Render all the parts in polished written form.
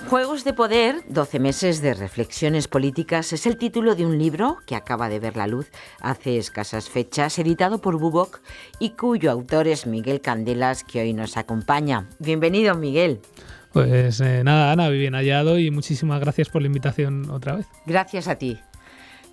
Juegos de poder, 12 meses de reflexiones políticas, es el título de un libro que acaba de ver la luz hace escasas fechas, editado por Bubok y cuyo autor es Miguel Candelas, que hoy nos acompaña. Bienvenido, Miguel. Pues nada, Ana, bien hallado y muchísimas gracias por la invitación otra vez. Gracias a ti.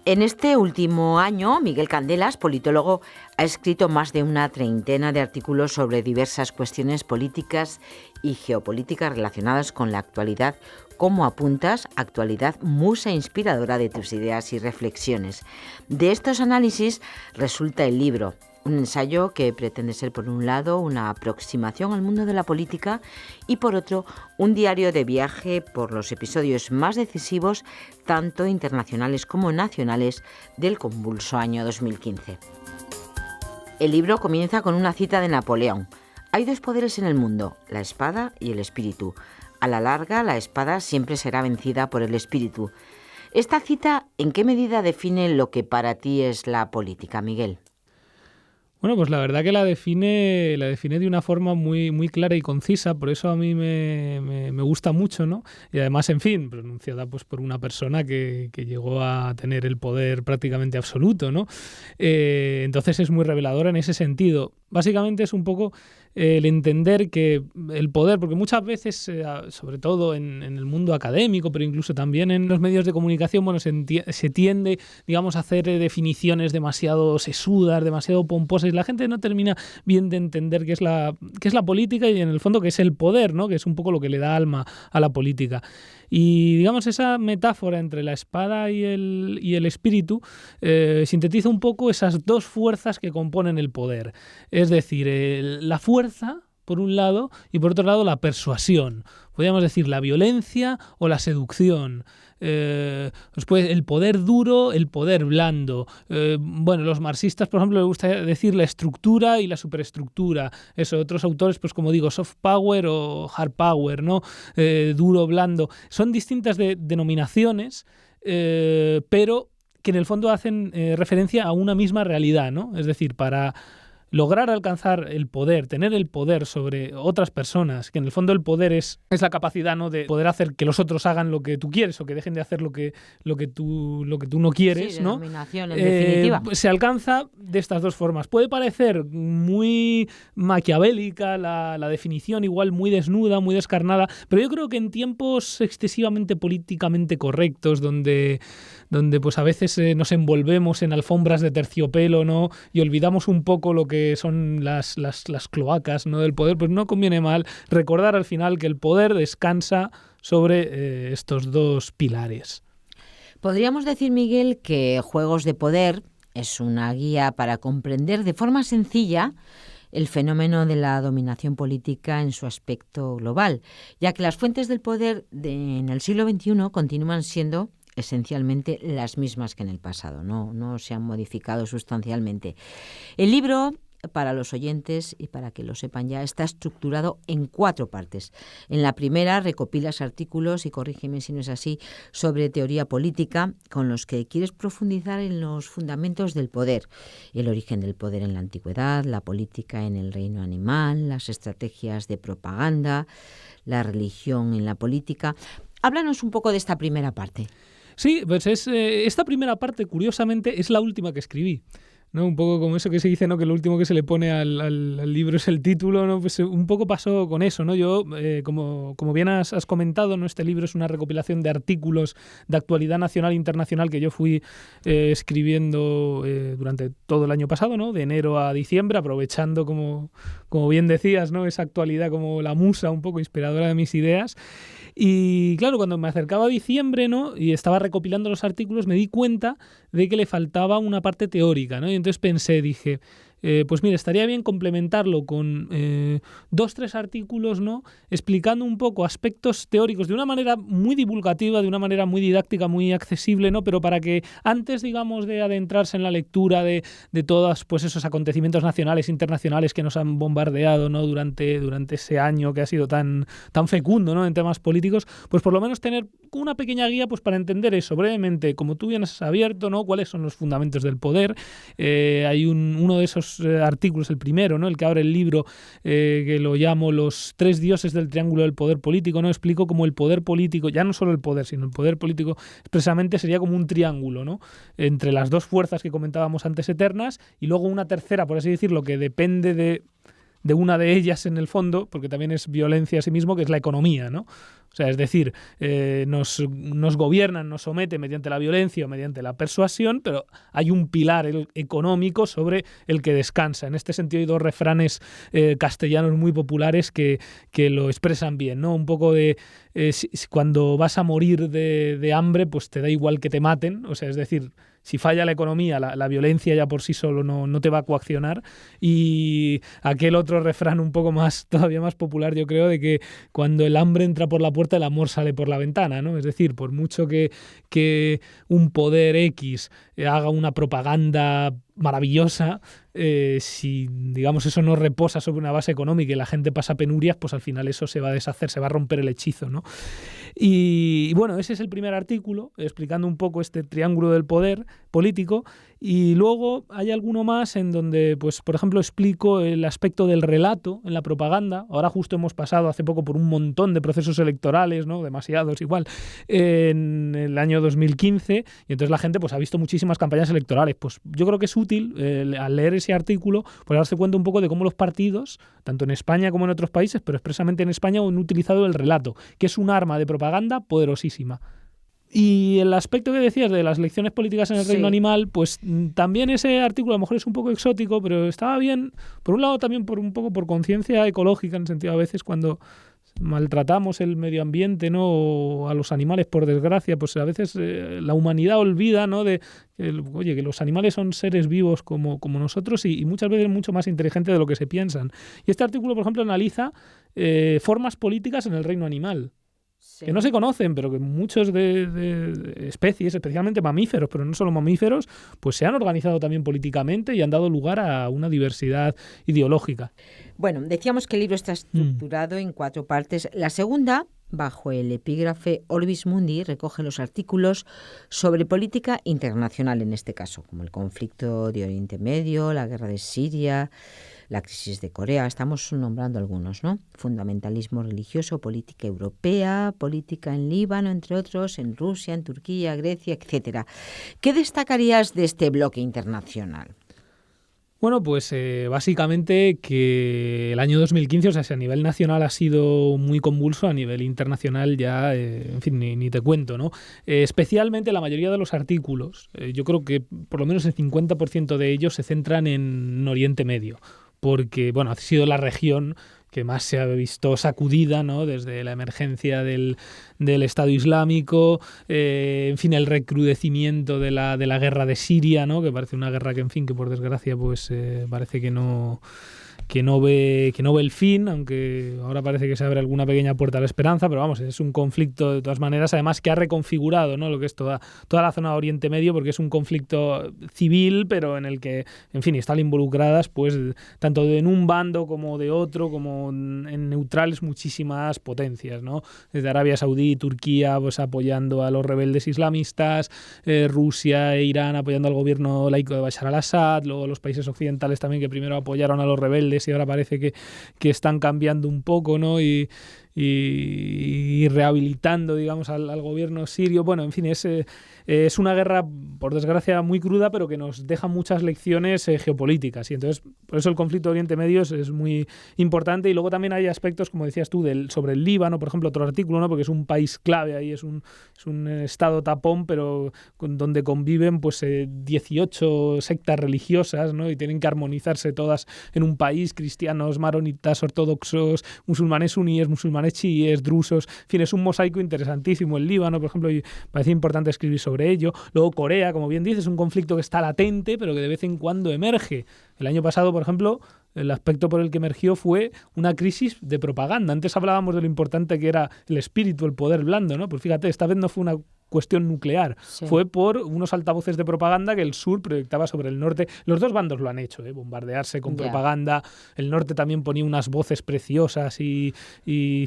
En este último año, Miguel Candelas, politólogo, ha escrito más de una treintena de artículos sobre diversas cuestiones políticas y geopolíticas relacionadas con la actualidad. ¿Cómo apuntas? Actualidad, musa inspiradora de tus ideas y reflexiones. De estos análisis resulta el libro, un ensayo que pretende ser, por un lado, una aproximación al mundo de la política y, por otro, un diario de viaje por los episodios más decisivos, tanto internacionales como nacionales, del convulso año 2015. El libro comienza con una cita de Napoleón. Hay dos poderes en el mundo, la espada y el espíritu. A la larga, la espada siempre será vencida por el espíritu. Esta cita, ¿en qué medida define lo que para ti es la política, Miguel? Bueno, pues la verdad que la define de una forma muy, muy clara y concisa, por eso a mí me gusta mucho, ¿no? Y además, en fin, pronunciada pues por una persona que llegó a tener el poder prácticamente absoluto, ¿no? Entonces es muy reveladora en ese sentido. Básicamente es un poco el entender que el poder, porque muchas veces, sobre todo en el mundo académico, pero incluso también en los medios de comunicación, bueno, se tiende, digamos, a hacer definiciones demasiado sesudas, demasiado pomposas, y la gente no termina bien de entender qué es la política y en el fondo qué es el poder, ¿no? Que es un poco lo que le da alma a la política. Y digamos esa metáfora entre la espada y el espíritu sintetiza un poco esas dos fuerzas que componen el poder. Es decir, la fuerza, por un lado, y por otro lado la persuasión. Podríamos decir la violencia o la seducción. Después el poder duro, el poder blando. Bueno, los marxistas, por ejemplo, les gusta decir la estructura y la superestructura. Eso, otros autores, pues como digo, soft power o hard power, ¿no? Duro, blando. Son distintas denominaciones, pero que en el fondo hacen referencia a una misma realidad, ¿no? Es decir, para lograr alcanzar el poder, tener el poder sobre otras personas, que en el fondo el poder es la capacidad, ¿no?, de poder hacer que los otros hagan lo que tú quieres o que dejen de hacer lo que tú no quieres, sí, ¿no? Denominación, en definitiva. Se alcanza de estas dos formas. Puede parecer muy maquiavélica la definición, igual muy desnuda, muy descarnada, pero yo creo que en tiempos excesivamente políticamente correctos, donde pues a veces nos envolvemos en alfombras de terciopelo, ¿no?, y olvidamos un poco lo que son las cloacas, ¿no?, del poder, pues no conviene mal recordar al final que el poder descansa sobre estos dos pilares. Podríamos decir, Miguel, que Juegos de Poder es una guía para comprender de forma sencilla el fenómeno de la dominación política en su aspecto global, ya que las fuentes del poder en el siglo XXI continúan siendo esencialmente las mismas que en el pasado, no se han modificado sustancialmente. El libro, para los oyentes y para que lo sepan ya, está estructurado en 4 partes. En la primera recopilas artículos, y corrígeme si no es así, sobre teoría política, con los que quieres profundizar en los fundamentos del poder, el origen del poder en la antigüedad, la política en el reino animal, las estrategias de propaganda, la religión en la política. Háblanos un poco de esta primera parte. Sí, pues esta primera parte, curiosamente, es la última que escribí, ¿no? Un poco como eso que se dice, ¿no?, que lo último que se le pone al libro es el título, ¿no? Pues un poco pasó con eso, ¿no? Yo, como bien has comentado, ¿no?, este libro es una recopilación de artículos de actualidad nacional e internacional que yo fui escribiendo durante todo el año pasado, ¿no?, de enero a diciembre, aprovechando, como bien decías, ¿no?, esa actualidad como la musa un poco inspiradora de mis ideas. Y claro, cuando me acercaba a diciembre, ¿no?, y estaba recopilando los artículos, me di cuenta de que le faltaba una parte teórica, ¿no? Y entonces dije, pues mira, estaría bien complementarlo con 2-3 artículos, ¿no?, explicando un poco aspectos teóricos de una manera muy divulgativa, de una manera muy didáctica, muy accesible, ¿no?, pero para que antes, digamos, de adentrarse en la lectura de todos pues esos acontecimientos nacionales e internacionales que nos han bombardeado, ¿no?, durante ese año que ha sido tan fecundo, ¿no?, en temas políticos, pues por lo menos tener una pequeña guía pues para entender eso brevemente, como tú bien has abierto, ¿no?, cuáles son los fundamentos del poder. Hay uno de esos primeros artículos, el primero, ¿no? El que abre el libro, que lo llamo Los tres dioses del triángulo del poder político, ¿no? Explico cómo el poder político, ya no solo el poder, sino el poder político expresamente sería como un triángulo, ¿no? Entre las dos fuerzas que comentábamos antes eternas y luego una tercera, por así decirlo, que depende de una de ellas en el fondo, porque también es violencia a sí mismo, que es la economía, ¿no? O sea, es decir, nos gobiernan, nos someten mediante la violencia o mediante la persuasión, pero hay un pilar económico sobre el que descansa. En este sentido hay dos refranes castellanos muy populares que lo expresan bien, ¿no? Un poco de cuando vas a morir de hambre, pues te da igual que te maten, o sea, es decir, si falla la economía, la violencia ya por sí solo no te va a coaccionar. Y aquel otro refrán un poco más, todavía más popular, yo creo, de que cuando el hambre entra por la puerta, el amor sale por la ventana, ¿no? Es decir, por mucho que un poder X haga una propaganda maravillosa, si digamos eso no reposa sobre una base económica y la gente pasa penurias, pues al final eso se va a deshacer, se va a romper el hechizo, ¿no? Y bueno, ese es el primer artículo, explicando un poco este triángulo del poder político. Y luego hay alguno más en donde, pues, por ejemplo, explico el aspecto del relato en la propaganda. Ahora justo hemos pasado hace poco por un montón de procesos electorales, ¿no? Demasiados igual, en el año 2015, y entonces la gente pues ha visto muchísimas campañas electorales. Pues yo creo que es útil al leer ese artículo pues darse cuenta un poco de cómo los partidos, tanto en España como en otros países, pero expresamente en España, han utilizado el relato, que es un arma de propaganda poderosísima. Y el aspecto que decías de las elecciones políticas en el reino animal, pues también ese artículo a lo mejor es un poco exótico, pero estaba bien, por un lado también un poco por conciencia ecológica, en el sentido a veces cuando maltratamos el medio ambiente, ¿no? O a los animales, por desgracia, pues a veces la humanidad olvida, ¿no? Oye, que los animales son seres vivos como nosotros y muchas veces mucho más inteligentes de lo que se piensan. Y este artículo, por ejemplo, analiza formas políticas en el reino animal. Sí. Que no se conocen, pero que muchos de especies, especialmente mamíferos, pero no solo mamíferos, pues se han organizado también políticamente y han dado lugar a una diversidad ideológica. Bueno, decíamos que el libro está estructurado en 4 partes. La segunda, bajo el epígrafe Orbis Mundi, recoge los artículos sobre política internacional en este caso, como el conflicto de Oriente Medio, la guerra de Siria, la crisis de Corea, estamos nombrando algunos, ¿no? Fundamentalismo religioso, política europea, política en Líbano, entre otros, en Rusia, en Turquía, Grecia, etcétera. ¿Qué destacarías de este bloque internacional? Bueno, pues básicamente que el año 2015, o sea, si a nivel nacional ha sido muy convulso, a nivel internacional ya, en fin, ni te cuento, ¿no? Especialmente la mayoría de los artículos, yo creo que por lo menos el 50% de ellos se centran en Oriente Medio, porque, bueno, ha sido la región que más se ha visto sacudida, ¿no? Desde la emergencia del Estado Islámico, en fin, el recrudecimiento de la guerra de Siria, ¿no? Que parece una guerra que, en fin, que por desgracia pues parece que no ve el fin, aunque ahora parece que se abre alguna pequeña puerta a la esperanza, pero vamos, es un conflicto de todas maneras, además que ha reconfigurado, ¿no? Lo que es toda la zona de Oriente Medio, porque es un conflicto civil, pero en el que, en fin, están involucradas pues tanto en un bando como de otro, como en neutrales muchísimas potencias, ¿no? Desde Arabia Saudí, Turquía pues apoyando a los rebeldes islamistas, Rusia e Irán apoyando al gobierno laico de Bashar al-Assad, luego los países occidentales también que primero apoyaron a los rebeldes y ahora parece que están cambiando un poco, ¿no? Y rehabilitando, digamos, al gobierno sirio. Bueno, en fin, es una guerra, por desgracia, muy cruda, pero que nos deja muchas lecciones geopolíticas. Y entonces, por eso el conflicto de Oriente Medio es muy importante. Y luego también hay aspectos, como decías tú, sobre el Líbano, por ejemplo, otro artículo, ¿no? Porque es un país clave ahí, es un estado tapón, pero donde conviven pues 18 sectas religiosas, ¿no? Y tienen que armonizarse todas en un país, cristianos, maronitas, ortodoxos, musulmanes suníes, musulmanes chiíes, drusos, en fin, es un mosaico interesantísimo. El Líbano, por ejemplo, y parece importante escribir sobre ello. Luego Corea, como bien dices, es un conflicto que está latente, pero que de vez en cuando emerge. El año pasado, por ejemplo, el aspecto por el que emergió fue una crisis de propaganda. Antes hablábamos de lo importante que era el espíritu, el poder blando, ¿no? Pues fíjate, esta vez no fue una cuestión nuclear, Sí. fue por unos altavoces de propaganda que el sur proyectaba sobre el norte. Los dos bandos lo han hecho, bombardearse con Ya. propaganda. El norte también ponía unas voces preciosas y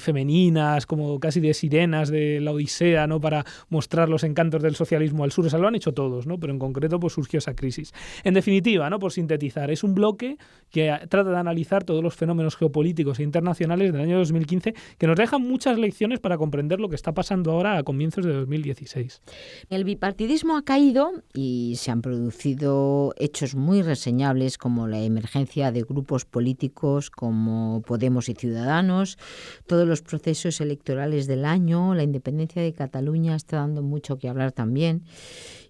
femeninas, como casi de sirenas de la Odisea, ¿no? Para mostrar los encantos del socialismo al sur. O sea, lo han hecho todos, ¿no? Pero en concreto pues surgió esa crisis. En definitiva, ¿no? Por sintetizar, es un bloque que trata de analizar todos los fenómenos geopolíticos e internacionales del año 2015 que nos dejan muchas lecciones para comprender lo que está pasando ahora a comienzos de 2016. El bipartidismo ha caído y se han producido hechos muy reseñables como la emergencia de grupos políticos como Podemos y Ciudadanos, todos los procesos electorales del año, la independencia de Cataluña está dando mucho que hablar también,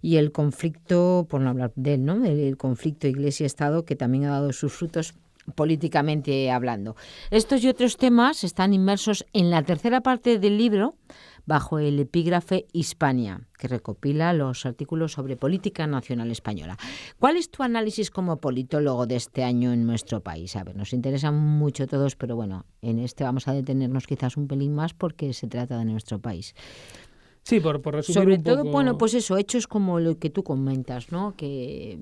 y el conflicto, por no hablar de él, ¿no? El conflicto Iglesia-Estado, que también ha dado sus frutos políticamente hablando. Estos y otros temas están inmersos en la tercera parte del libro, bajo el epígrafe Hispania, que recopila los artículos sobre política nacional española. ¿Cuál es tu análisis como politólogo de este año en nuestro país? A ver, nos interesan mucho todos, pero bueno, en este vamos a detenernos quizás un pelín más porque se trata de nuestro país. Sí, por resumir Sobre un todo, poco... bueno, pues eso, hechos como lo que tú comentas, ¿no? Que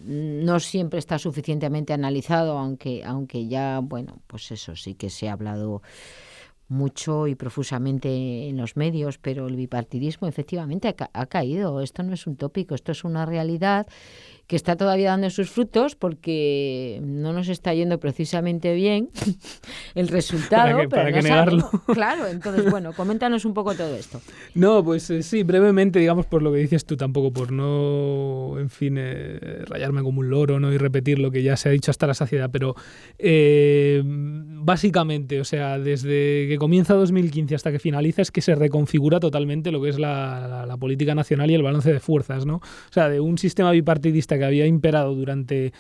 no siempre está suficientemente analizado, aunque ya, bueno, pues eso sí que se ha hablado mucho y profusamente en los medios, pero el bipartidismo efectivamente ha caído. Esto no es un tópico, esto es una realidad que está todavía dando sus frutos porque no nos está yendo precisamente bien el resultado. ¿Para qué no negarlo? sabemos. Claro, entonces, bueno, coméntanos un poco todo esto. No, pues sí, brevemente, digamos, por lo que dices tú, tampoco por no, en fin, rayarme como un loro, ¿no? Y repetir lo que ya se ha dicho hasta la saciedad, pero básicamente, o sea, desde que comienza 2015 hasta que finaliza es que se reconfigura totalmente lo que es la política nacional y el balance de fuerzas, ¿no? O sea, de un sistema bipartidista que había imperado durante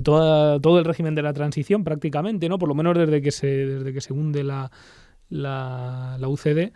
todo el régimen de la transición prácticamente, ¿no? Por lo menos desde que se hunde la UCD.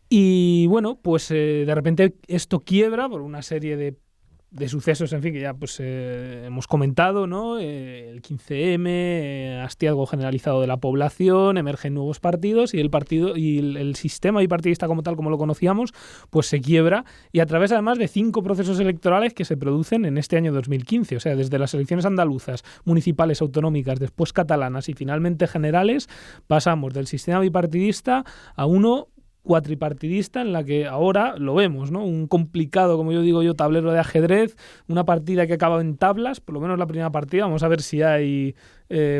Y bueno, pues de repente esto quiebra por una serie de sucesos, en fin, que ya pues hemos comentado, ¿no? El 15M, hastiazgo generalizado de la población, emergen nuevos partidos y el sistema bipartidista como tal, como lo conocíamos, pues se quiebra, y a través además de 5 procesos electorales que se producen en este año 2015, o sea, desde las elecciones andaluzas, municipales, autonómicas, después catalanas y finalmente generales, pasamos del sistema bipartidista a uno cuatripartidista, en la que ahora lo vemos, ¿no? Un complicado, como yo digo tablero de ajedrez, una partida que acaba en tablas, por lo menos la primera partida, vamos a ver si hay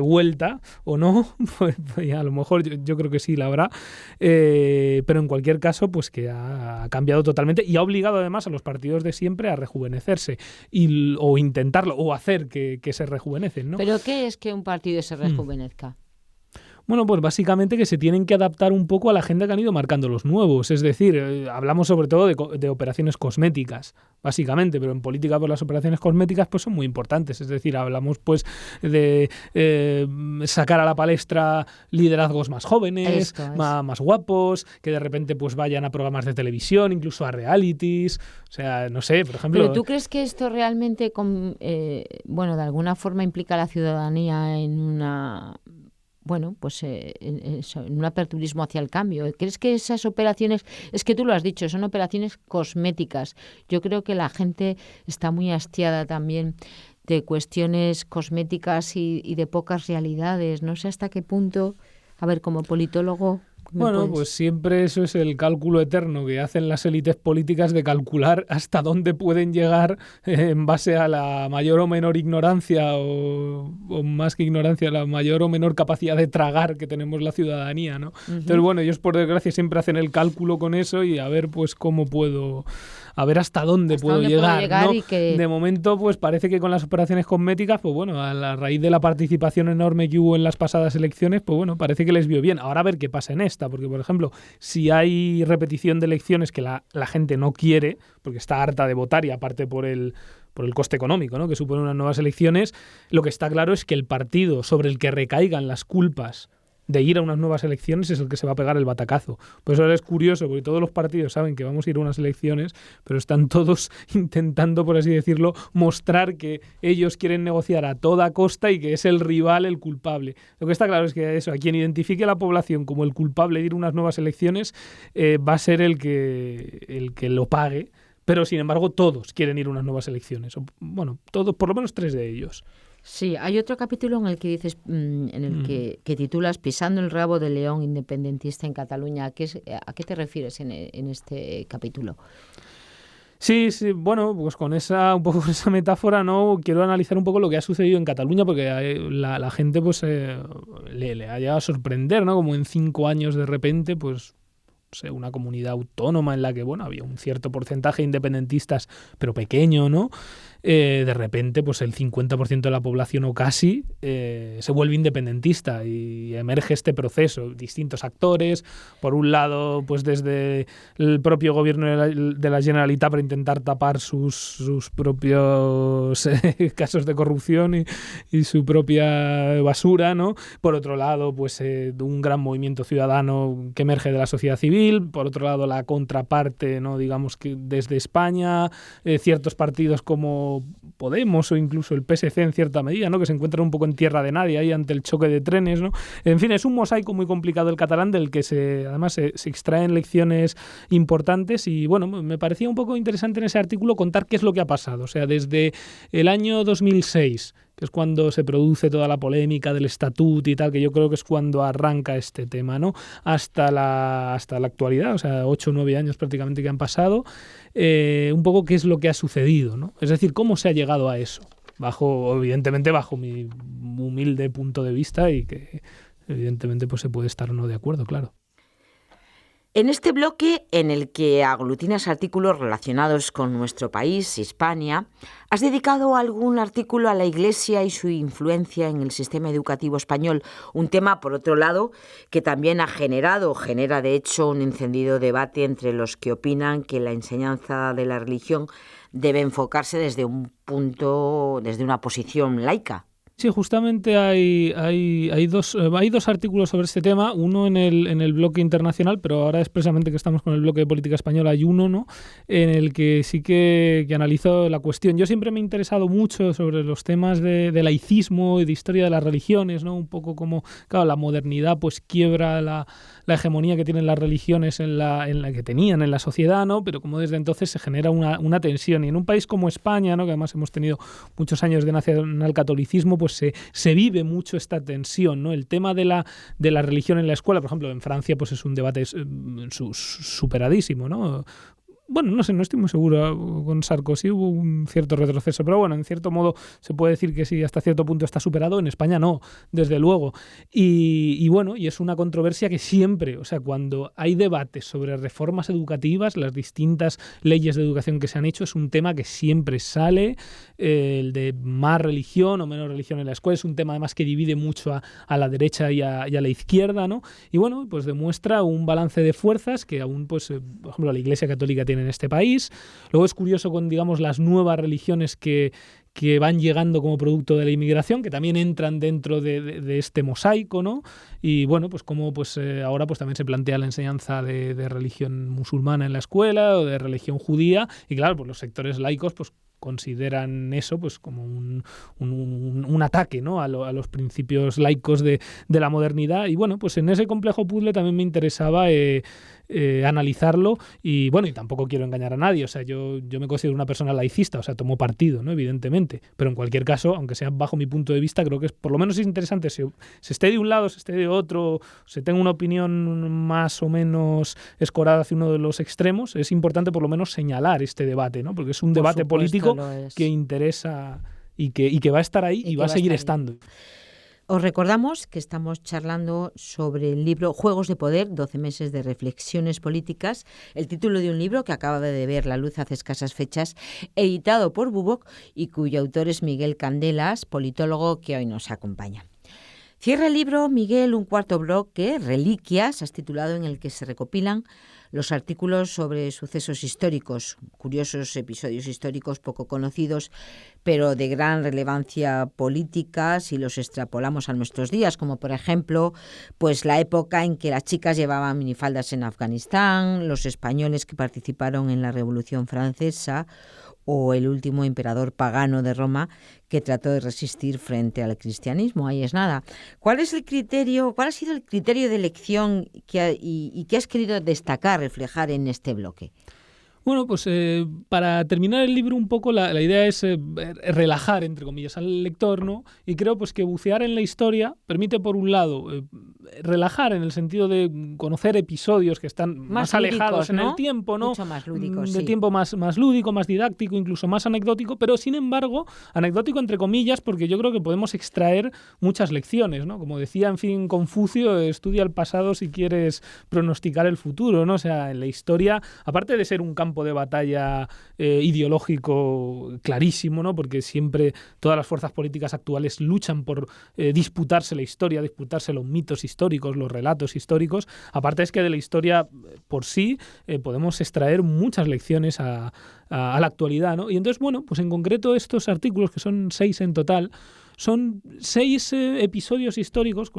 vuelta o no, pues a lo mejor yo creo que sí la habrá, pero en cualquier caso, pues que ha cambiado totalmente y ha obligado además a los partidos de siempre a rejuvenecerse o intentarlo, o hacer que se rejuvenecen, ¿no? ¿Pero qué es que un partido se rejuvenezca? Bueno, pues básicamente que se tienen que adaptar un poco a la agenda que han ido marcando los nuevos. Es decir, hablamos sobre todo de operaciones cosméticas, básicamente, pero en política pues las operaciones cosméticas pues son muy importantes. Es decir, hablamos pues de sacar a la palestra liderazgos más jóvenes, más guapos, que de repente pues vayan a programas de televisión, incluso a realities. O sea, no sé, por ejemplo... ¿Pero tú crees que esto realmente, bueno, de alguna forma implica a la ciudadanía en una... Bueno, pues en un aperturismo hacia el cambio? ¿Crees que esas operaciones, es que tú lo has dicho, son operaciones cosméticas? Yo creo que la gente está muy hastiada también de cuestiones cosméticas y de pocas realidades. No sé hasta qué punto, a ver, como politólogo... Bueno, pues siempre eso es el cálculo eterno que hacen las élites políticas de calcular hasta dónde pueden llegar en base a la mayor o menor ignorancia o más que ignorancia, la mayor o menor capacidad de tragar que tenemos la ciudadanía, ¿no? Uh-huh. Entonces, bueno, ellos por desgracia siempre hacen el cálculo con eso y a ver pues cómo puedo... a ver hasta dónde puedo llegar, ¿no? Y que... De momento, pues parece que con las operaciones cosméticas, pues bueno, a la raíz de la participación enorme que hubo en las pasadas elecciones, pues bueno, parece que les vio bien. Ahora a ver qué pasa en esta, porque por ejemplo, si hay repetición de elecciones que la gente no quiere, porque está harta de votar y aparte por el coste económico, ¿no?, que suponen unas nuevas elecciones, lo que está claro es que el partido sobre el que recaigan las culpas de ir a unas nuevas elecciones es el que se va a pegar el batacazo. Por eso ahora es curioso, porque todos los partidos saben que vamos a ir a unas elecciones, pero están todos intentando, por así decirlo, mostrar que ellos quieren negociar a toda costa y que es el rival el culpable. Lo que está claro es que eso, a quien identifique a la población como el culpable de ir a unas nuevas elecciones va a ser el que lo pague, pero sin embargo todos quieren ir a unas nuevas elecciones. Bueno, todos, por lo menos 3 de ellos. Sí, hay otro capítulo en el que dices, en el que titulas Pisando el rabo del león independentista en Cataluña. ¿A qué te refieres en este capítulo? Sí, bueno, pues con esa metáfora, ¿no? Quiero analizar un poco lo que ha sucedido en Cataluña, porque la gente pues le ha llegado a sorprender, ¿no? Como en 5 años de repente, pues una comunidad autónoma en la que, bueno, había un cierto porcentaje de independentistas, pero pequeño, ¿no? De repente, pues el 50% de la población o casi se vuelve independentista y emerge este proceso. Distintos actores, por un lado, pues desde el propio gobierno de la Generalitat para intentar tapar sus propios casos de corrupción y su propia basura, ¿no? Por otro lado, pues un gran movimiento ciudadano que emerge de la sociedad civil. Por otro lado, la contraparte, ¿no? Digamos que desde España, ciertos partidos como Podemos o incluso el PSC en cierta medida, ¿no? Que se encuentran un poco en tierra de nadie ahí ante el choque de trenes, ¿no? En fin, es un mosaico muy complicado el catalán del que además se extraen lecciones importantes y bueno, me parecía un poco interesante en ese artículo contar qué es lo que ha pasado. O sea, desde el año 2006, que es cuando se produce toda la polémica del estatut y tal, que yo creo que es cuando arranca este tema, ¿no? Hasta la actualidad, o sea, 8 o 9 años prácticamente que han pasado, un poco qué es lo que ha sucedido, ¿no? Es decir, cómo se ha llegado a eso, evidentemente bajo mi humilde punto de vista y que evidentemente pues se puede estar o no de acuerdo, claro. En este bloque, en el que aglutinas artículos relacionados con nuestro país, Hispania, ¿has dedicado algún artículo a la Iglesia y su influencia en el sistema educativo español? Un tema, por otro lado, que también genera de hecho un encendido debate entre los que opinan que la enseñanza de la religión debe enfocarse desde una posición laica. Sí, justamente hay dos artículos sobre este tema, uno en el bloque internacional, pero ahora expresamente que estamos con el bloque de política española hay uno, ¿no? En el que sí que analizo la cuestión. Yo siempre me he interesado mucho sobre los temas de laicismo y de historia de las religiones, ¿no? Un poco como, claro, la modernidad pues quiebra la hegemonía que tienen las religiones en la que tenían en la sociedad, ¿no? Pero como desde entonces se genera una tensión. Y en un país como España, ¿no? Que además hemos tenido muchos años de nacionalcatolicismo, pues se vive mucho esta tensión, ¿no? El tema de la religión en la escuela, por ejemplo, en Francia pues es un debate superadísimo, ¿no? Bueno, no sé, no estoy muy seguro. Con Sarkozy hubo un cierto retroceso, pero bueno, en cierto modo se puede decir que sí, hasta cierto punto está superado. En España no, desde luego. Y bueno, y es una controversia que siempre, o sea, cuando hay debates sobre reformas educativas, las distintas leyes de educación que se han hecho, es un tema que siempre sale, el de más religión o menos religión en la escuela, es un tema además que divide mucho a la derecha y a la izquierda, ¿no? Y bueno, pues demuestra un balance de fuerzas que aún, pues, por ejemplo, la Iglesia Católica tiene en este país. Luego es curioso con, digamos, las nuevas religiones que van llegando como producto de la inmigración, que también entran dentro de este mosaico, ¿no? Y bueno, pues como pues ahora pues también se plantea la enseñanza de religión musulmana en la escuela o de religión judía, y claro, pues los sectores laicos pues consideran eso pues como un ataque, ¿no? a los principios laicos de la modernidad. Y bueno, pues en ese complejo puzzle también me interesaba analizarlo, y bueno, y tampoco quiero engañar a nadie, o sea, yo me considero una persona laicista, o sea, tomo partido, ¿no? Evidentemente, pero en cualquier caso, aunque sea bajo mi punto de vista, creo que por lo menos es interesante, se esté de un lado, se esté de otro, se tenga una opinión más o menos escorada hacia uno de los extremos, es importante por lo menos señalar este debate, ¿no? Porque es un debate político que interesa y que va a estar ahí y va a seguir estando. Os recordamos que estamos charlando sobre el libro Juegos de Poder, 12 meses de reflexiones políticas, el título de un libro que acaba de ver la luz hace escasas fechas, editado por Bubok y cuyo autor es Miguel Candelas, politólogo que hoy nos acompaña. Cierra el libro, Miguel, un cuarto bloque, Reliquias, has titulado, en el que se recopilan los artículos sobre sucesos históricos, curiosos episodios históricos poco conocidos, pero de gran relevancia política si los extrapolamos a nuestros días, como por ejemplo, pues la época en que las chicas llevaban minifaldas en Afganistán, los españoles que participaron en la Revolución Francesa, o el último emperador pagano de Roma que trató de resistir frente al cristianismo. Ahí es nada. ¿Cuál ha sido el criterio de elección y que has querido destacar, reflejar en este bloque? Bueno, pues para terminar el libro un poco la idea es relajar, entre comillas, al lector, ¿no? Y creo pues que bucear en la historia permite, por un lado, relajar en el sentido de conocer episodios que están más alejados, ¿no?, en el tiempo, ¿no? Mucho más lúdicos, de sí. tiempo más lúdico, más didáctico, incluso más anecdótico, pero sin embargo, anecdótico entre comillas, porque yo creo que podemos extraer muchas lecciones, ¿no? Como decía, en fin, Confucio, estudia el pasado si quieres pronosticar el futuro, ¿no? O sea, en la historia, aparte de ser un campo de batalla ideológico clarísimo, ¿no? Porque siempre todas las fuerzas políticas actuales luchan por disputarse la historia, disputarse los mitos históricos, los relatos históricos. Aparte es que de la historia por sí podemos extraer muchas lecciones a la actualidad, ¿no? Y entonces, bueno, pues en concreto estos artículos, que son 6 en total, son 6 episodios históricos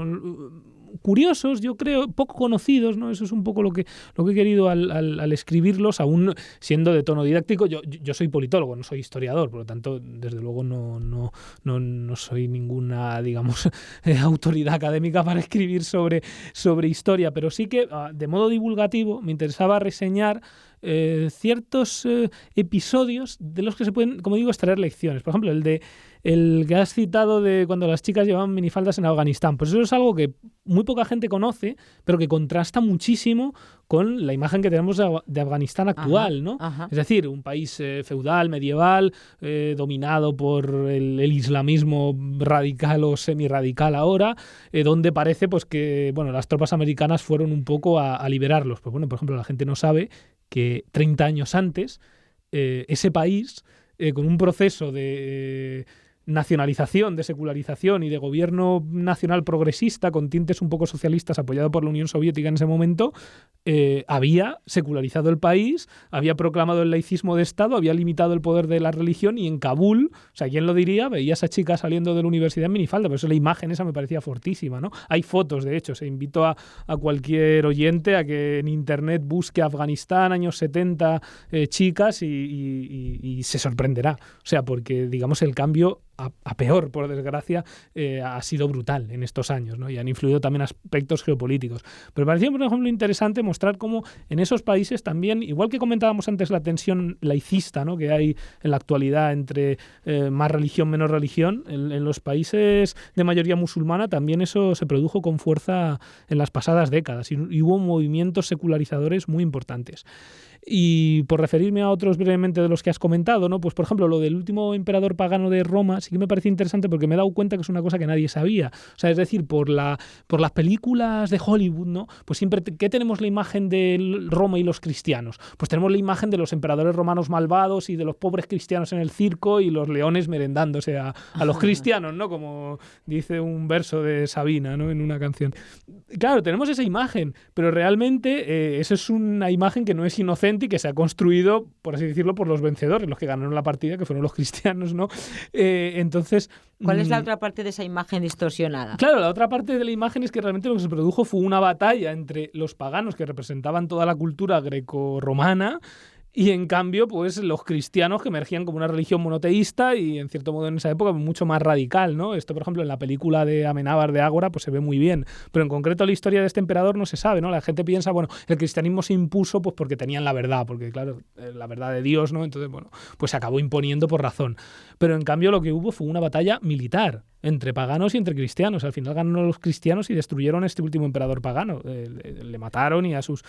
curiosos, yo creo, poco conocidos, ¿no? Eso es un poco lo que he querido al escribirlos, aún siendo de tono didáctico. Yo soy politólogo, no soy historiador, por lo tanto, desde luego no soy ninguna, digamos, autoridad académica para escribir sobre historia, pero sí que, de modo divulgativo, me interesaba reseñar ciertos episodios de los que se pueden, como digo, extraer lecciones. Por ejemplo, el que has citado de cuando las chicas llevaban minifaldas en Afganistán. Pues eso es algo que muy poca gente conoce, pero que contrasta muchísimo con la imagen que tenemos de Afganistán actual, ¿no? Ajá. Es decir, un país feudal, medieval, dominado por el islamismo radical o semirradical ahora, donde parece pues que las tropas americanas fueron un poco a liberarlos. Pues bueno, por ejemplo, la gente no sabe que 30 años antes ese país, con un proceso de nacionalización, de secularización y de gobierno nacional progresista con tintes un poco socialistas apoyado por la Unión Soviética en ese momento, había secularizado el país, había proclamado el laicismo de Estado, había limitado el poder de la religión, y en Kabul, o sea, ¿quién lo diría? Veía a esa chica saliendo de la universidad en minifalda, pero eso, la imagen esa me parecía fortísima, ¿no? Hay fotos, de hecho, se invito a cualquier oyente a que en internet busque Afganistán, años 70, chicas, y se sorprenderá. O sea, porque, digamos, el cambio a peor, por desgracia, ha sido brutal en estos años, ¿no? Y han influido también aspectos geopolíticos. Pero me parecía, por ejemplo, interesante mostrar cómo en esos países también, igual que comentábamos antes la tensión laicista, ¿no?, que hay en la actualidad entre más religión, menos religión, en los países de mayoría musulmana también eso se produjo con fuerza en las pasadas décadas, y hubo movimientos secularizadores muy importantes. Y por referirme a otros brevemente de los que has comentado, ¿no? Pues por ejemplo, lo del último emperador pagano de Roma sí que me parece interesante, porque me he dado cuenta que es una cosa que nadie sabía. O sea, es decir, por las películas de Hollywood, ¿no? Pues siempre ¿qué tenemos la imagen de Roma y los cristianos? Pues tenemos la imagen de los emperadores romanos malvados y de los pobres cristianos en el circo y los leones merendándose a los cristianos, ¿no? Como dice un verso de Sabina, ¿no?, en una canción. Claro, tenemos esa imagen, pero realmente esa es una imagen que no es inocente y que se ha construido, por así decirlo, por los vencedores, los que ganaron la partida, que fueron los cristianos, ¿no? Entonces, ¿cuál es la otra parte de esa imagen distorsionada? Claro, la otra parte de la imagen es que realmente lo que se produjo fue una batalla entre los paganos, que representaban toda la cultura grecorromana, y en cambio, pues los cristianos, que emergían como una religión monoteísta y, en cierto modo, en esa época mucho más radical, ¿no? Esto, por ejemplo, en la película de Amenábar de Ágora, pues se ve muy bien. Pero en concreto la historia de este emperador no se sabe, ¿no? La gente piensa, el cristianismo se impuso pues porque tenían la verdad, porque, claro, la verdad de Dios, ¿no? Entonces, pues se acabó imponiendo por razón. Pero en cambio lo que hubo fue una batalla militar entre paganos y entre cristianos. Al final ganaron los cristianos y destruyeron a este último emperador pagano. Le mataron y a sus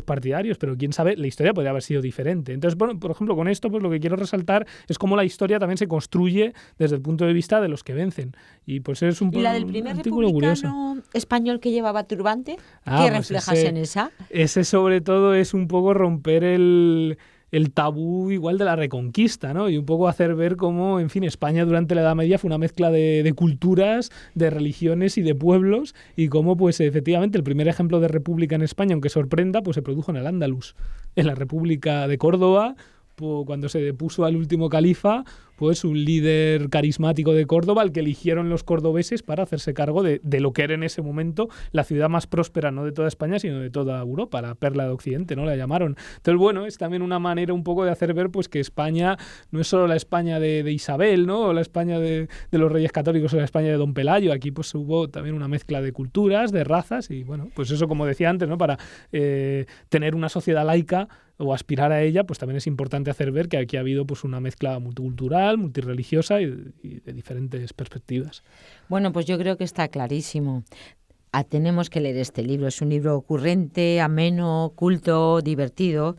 partidarios, pero quién sabe, la historia podría haber sido diferente. Entonces, por ejemplo, con esto pues lo que quiero resaltar es cómo la historia también se construye desde el punto de vista de los que vencen. Y pues es un ¿Y la del primer artículo republicano curioso español que llevaba turbante? ¿Qué pues reflejas en esa? Ese sobre todo es un poco romper el el tabú igual de la Reconquista, ¿no? Y un poco hacer ver cómo, en fin, España durante la Edad Media fue una mezcla de culturas, de religiones y de pueblos, y cómo, pues, efectivamente, el primer ejemplo de república en España, aunque sorprenda, pues se produjo en el Andalus, en la República de Córdoba, cuando se depuso al último califa, pues un líder carismático de Córdoba, al que eligieron los cordobeses para hacerse cargo de lo que era en ese momento la ciudad más próspera, no de toda España, sino de toda Europa, la perla de Occidente, ¿no? La llamaron. Entonces, bueno, es también una manera un poco de hacer ver, pues, que España no es solo la España de Isabel, ¿no? O la España de los Reyes Católicos, o la España de Don Pelayo. Aquí, pues, hubo también una mezcla de culturas, de razas, y bueno, pues eso, como decía antes, ¿no? Para tener una sociedad laica o aspirar a ella, pues también es importante hacer ver que aquí ha habido, pues, una mezcla multicultural, multirreligiosa y de diferentes perspectivas. Bueno, pues yo creo que está clarísimo. Tenemos que leer este libro. Es un libro ocurrente, ameno, culto, divertido.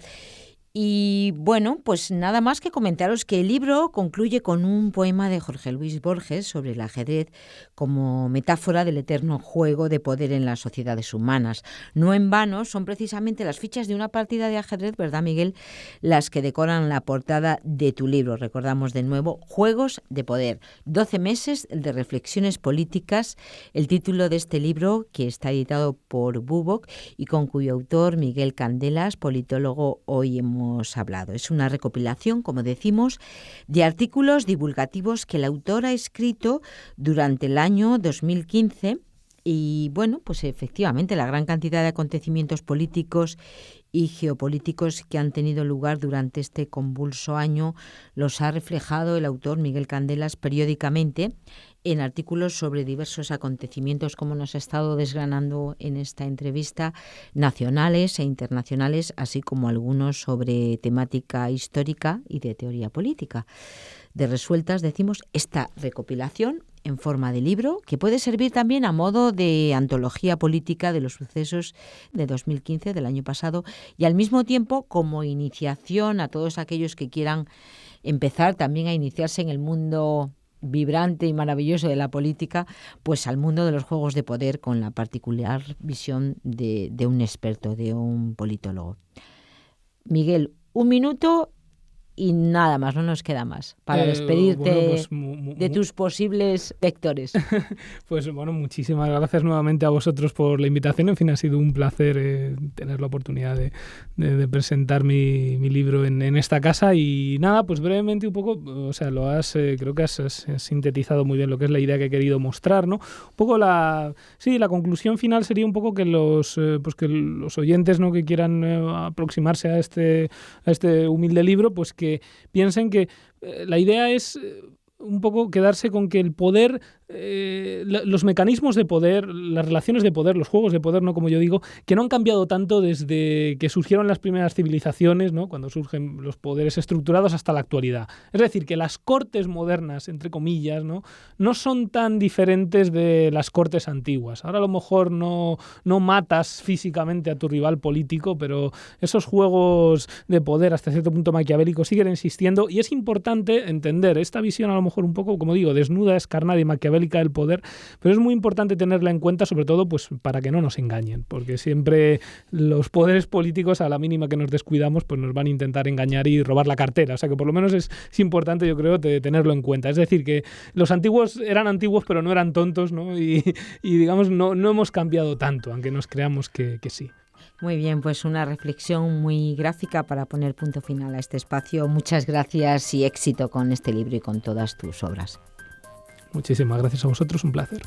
Y bueno, pues nada más que comentaros que el libro concluye con un poema de Jorge Luis Borges sobre el ajedrez como metáfora del eterno juego de poder en las sociedades humanas. No en vano son precisamente las fichas de una partida de ajedrez, ¿verdad, Miguel?, las que decoran la portada de tu libro. Recordamos de nuevo, Juegos de Poder, 12 meses de reflexiones políticas, el título de este libro, que está editado por Bubok y con cuyo autor, Miguel Candelas, politólogo, hoy hemos hablado. Es una recopilación, como decimos, de artículos divulgativos que el autor ha escrito durante el año 2015 y, bueno, pues efectivamente la gran cantidad de acontecimientos políticos y geopolíticos que han tenido lugar durante este convulso año los ha reflejado el autor Miguel Candelas periódicamente en artículos sobre diversos acontecimientos, como nos ha estado desgranando en esta entrevista, nacionales e internacionales, así como algunos sobre temática histórica y de teoría política. De resueltas, decimos, esta recopilación en forma de libro, que puede servir también a modo de antología política de los sucesos de 2015, del año pasado, y al mismo tiempo como iniciación a todos aquellos que quieran empezar también a iniciarse en el mundo vibrante y maravilloso de la política, pues al mundo de los juegos de poder con la particular visión de un experto, de un politólogo. Miguel, 1 minuto y nada más, no nos queda más para despedirte de tus posibles lectores. Pues bueno, muchísimas gracias nuevamente a vosotros por la invitación. En fin, ha sido un placer tener la oportunidad de presentar mi libro en esta casa. Y nada, pues brevemente un poco, o sea, creo que has sintetizado muy bien lo que es la idea que he querido mostrar, ¿no? Un poco la conclusión final sería un poco que los oyentes, ¿no?, que quieran aproximarse a este humilde libro, pues que piensen que la idea es un poco quedarse con que el poder, los mecanismos de poder, las relaciones de poder, los juegos de poder, ¿no?, como yo digo, que no han cambiado tanto desde que surgieron las primeras civilizaciones, ¿no?, cuando surgen los poderes estructurados, hasta la actualidad. Es decir, que las cortes modernas, entre comillas, no son tan diferentes de las cortes antiguas. Ahora a lo mejor no matas físicamente a tu rival político, pero esos juegos de poder hasta cierto punto maquiavélicos siguen existiendo, y es importante entender esta visión a lo mejor un poco, como digo, desnuda, escarnada y maquiavélica del poder, pero es muy importante tenerla en cuenta, sobre todo pues para que no nos engañen, porque siempre los poderes políticos, a la mínima que nos descuidamos, pues nos van a intentar engañar y robar la cartera. O sea que por lo menos es importante, yo creo, tenerlo en cuenta. Es decir, que los antiguos eran antiguos, pero no eran tontos, ¿no? Y digamos, no hemos cambiado tanto, aunque nos creamos que sí. Muy bien, pues una reflexión muy gráfica para poner punto final a este espacio. Muchas gracias y éxito con este libro y con todas tus obras. Muchísimas gracias a vosotros, un placer.